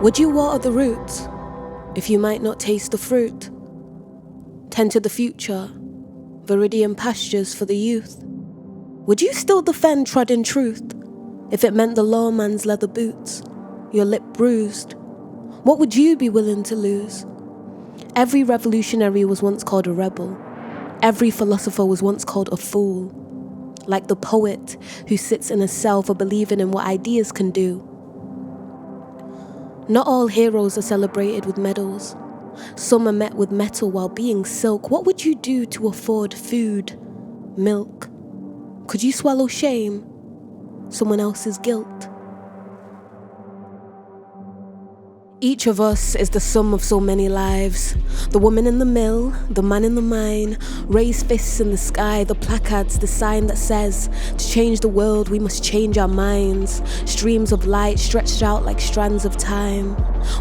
Would you water the roots if you might not taste the fruit? Tend to the future, viridian pastures for the youth. Would you still defend trodden truth if it meant the lawman's leather boots, your lip bruised? What would you be willing to lose? Every revolutionary was once called a rebel. Every philosopher was once called a fool. Like the poet who sits in a cell for believing in what ideas can do. Not all heroes are celebrated with medals. Some are met with metal while being silk. What would you do to afford food, milk? Could you swallow shame, someone else's guilt? Each of us is the sum of so many lives. The woman in the mill, the man in the mine, raised fists in the sky, the placards, the sign that says, to change the world we must change our minds. Streams of light stretched out like strands of time.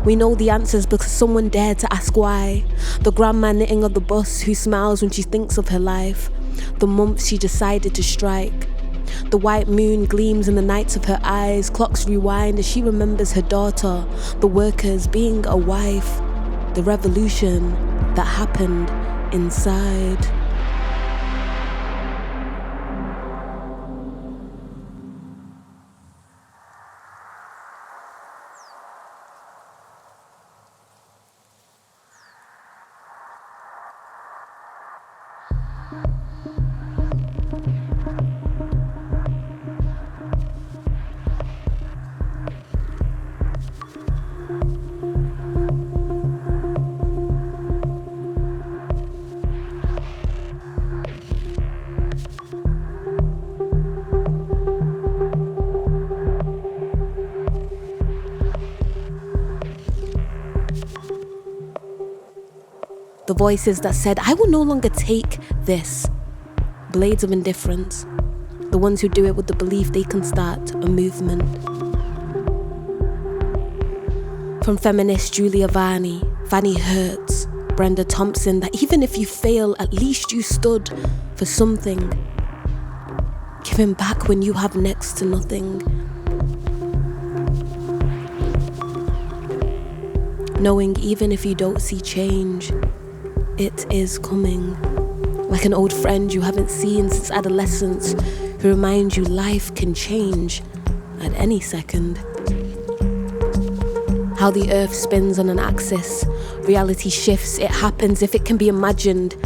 We know the answers because someone dared to ask why. The grandma knitting on the bus who smiles when she thinks of her life. The month she decided to strike. The white moon gleams in the nights of her eyes. Clocks rewind as she remembers her daughter, the workers, being a wife, the revolution that happened inside. The voices that said, I will no longer take this. Blades of indifference. The ones who do it with the belief they can start a movement. From feminist Julia Varney, Fanny Hertz, Brenda Thompson, that even if you fail, at least you stood for something. Giving back when you have next to nothing. Knowing even if you don't see change, it is coming. Like an old friend you haven't seen since adolescence, who reminds you life can change at any second. How the earth spins on an axis, reality shifts, it happens if it can be imagined.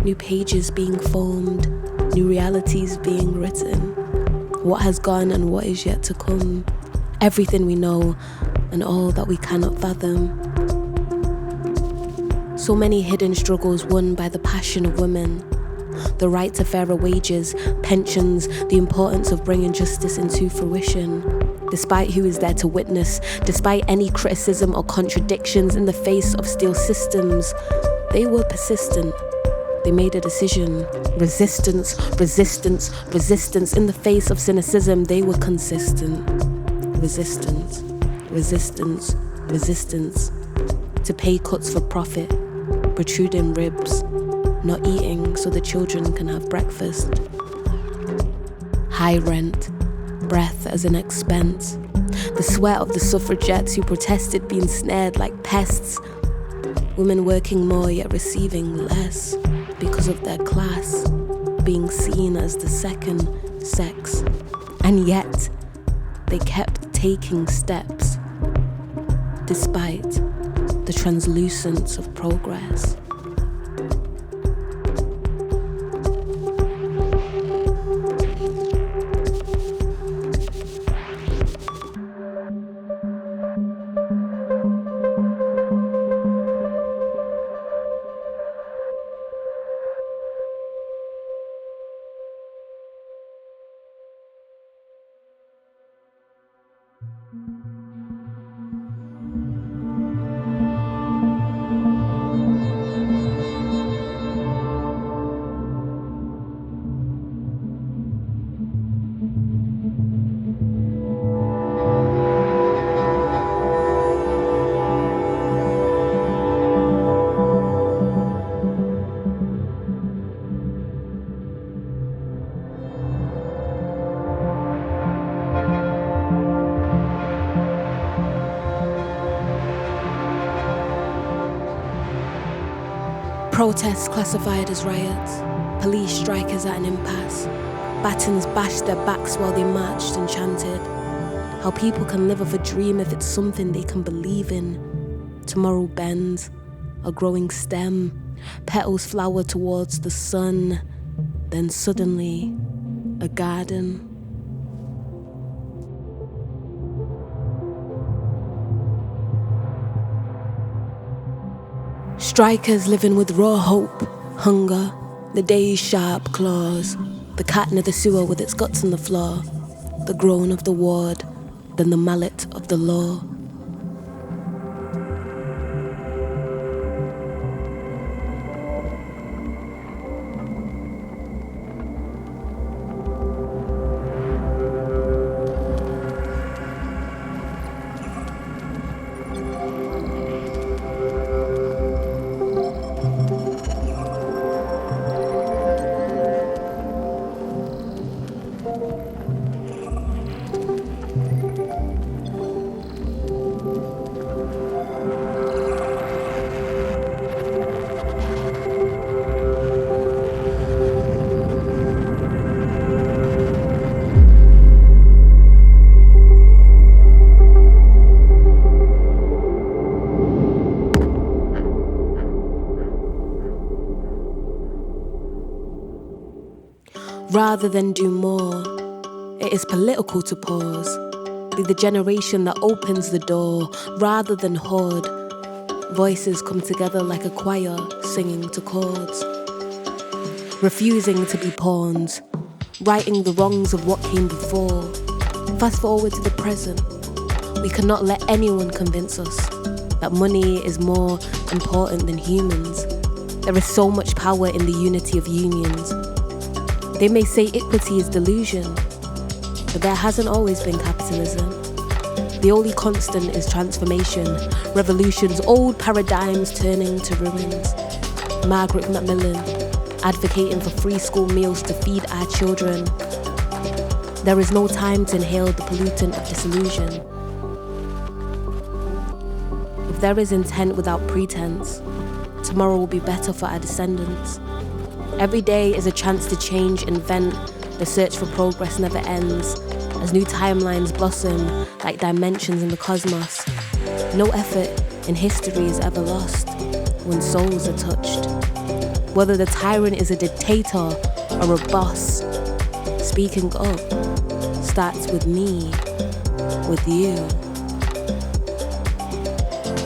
New pages being formed, new realities being written. What has gone and what is yet to come. Everything we know and all that we cannot fathom. So many hidden struggles won by the passion of women. The right to fairer wages, pensions, the importance of bringing justice into fruition. Despite who is there to witness, despite any criticism or contradictions in the face of steel systems, they were persistent. They made a decision. Resistance, resistance, resistance. In the face of cynicism, they were consistent. Resistance, resistance, resistance. To pay cuts for profit. Protruding ribs, not eating so the children can have breakfast. High rent, breath as an expense. The sweat of the suffragettes who protested being snared like pests. Women working more yet receiving less because of their class, being seen as the second sex. And yet, they kept taking steps, despite the translucence of progress. Protests classified as riots, police strikers at an impasse, batons bashed their backs while they marched and chanted. How people can live of a dream if it's something they can believe in. Tomorrow bends, a growing stem, petals flower towards the sun, then suddenly, a garden. Strikers living with raw hope, hunger, the day's sharp claws, the cat near the sewer with its guts on the floor, the groan of the ward, then the mallet of the law. Rather than do more, it is political to pause. Be the generation that opens the door rather than hoard. Voices come together like a choir singing to chords. Refusing to be pawns, righting the wrongs of what came before. Fast forward to the present. We cannot let anyone convince us that money is more important than humans. There is so much power in the unity of unions. They may say equity is delusion, but there hasn't always been capitalism. The only constant is transformation, revolutions, old paradigms turning to ruins. Margaret Macmillan, advocating for free school meals to feed our children. There is no time to inhale the pollutant of disillusion. If there is intent without pretense, tomorrow will be better for our descendants. Every day is a chance to change, invent. The search for progress never ends. As new timelines blossom like dimensions in the cosmos. No effort in history is ever lost when souls are touched. Whether the tyrant is a dictator or a boss, speaking up starts with me, with you,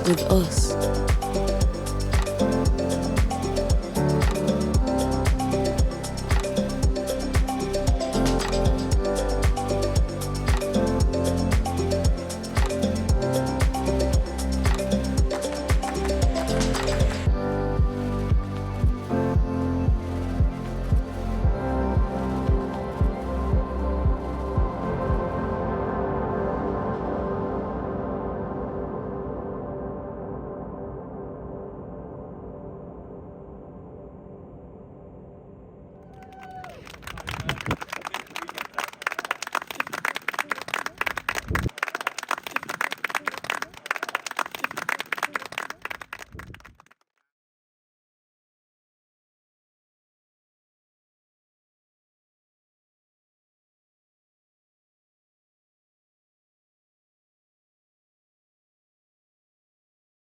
with us.